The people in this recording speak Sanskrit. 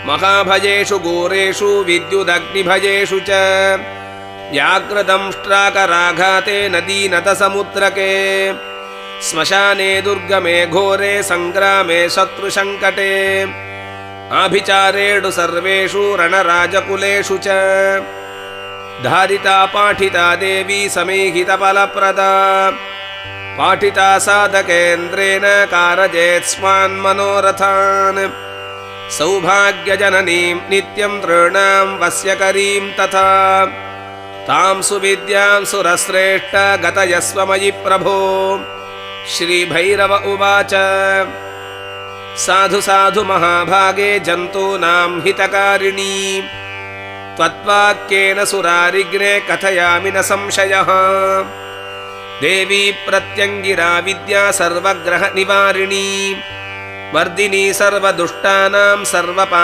महाभयेषु घोरेषु विद्युदग्निभयेषु च व्याघ्रदंष्ट्राकराघाते नदीनदसमुद्रके स्मशाने दुर्गमे घोरे सङ्ग्रामे शत्रुसङ्कटे आभिचारेषु सर्वेषु रणराजकुलेषु च धारिता पाठिता देवी समेहितफलप्रदा पाठिता साधकेन्द्रेण कारयेत्स्मान् मनोरथान् सौभाग्यजननीं नित्यं नृणां वस्यकरीं तथा तां सुविद्यां सुरश्रेष्ठ गतयस्व मयि प्रभो। श्रीभैरव उवाच साधु साधु महाभागे जन्तूनां हितकारिणी त्वद्वाक्येन सुरारिग्ने कथयामि न संशयः। देवी प्रत्यङ्गिरा विद्या सर्वग्रह निवारिणी वर्धिनी सर्वदुष्टानां सर्वपा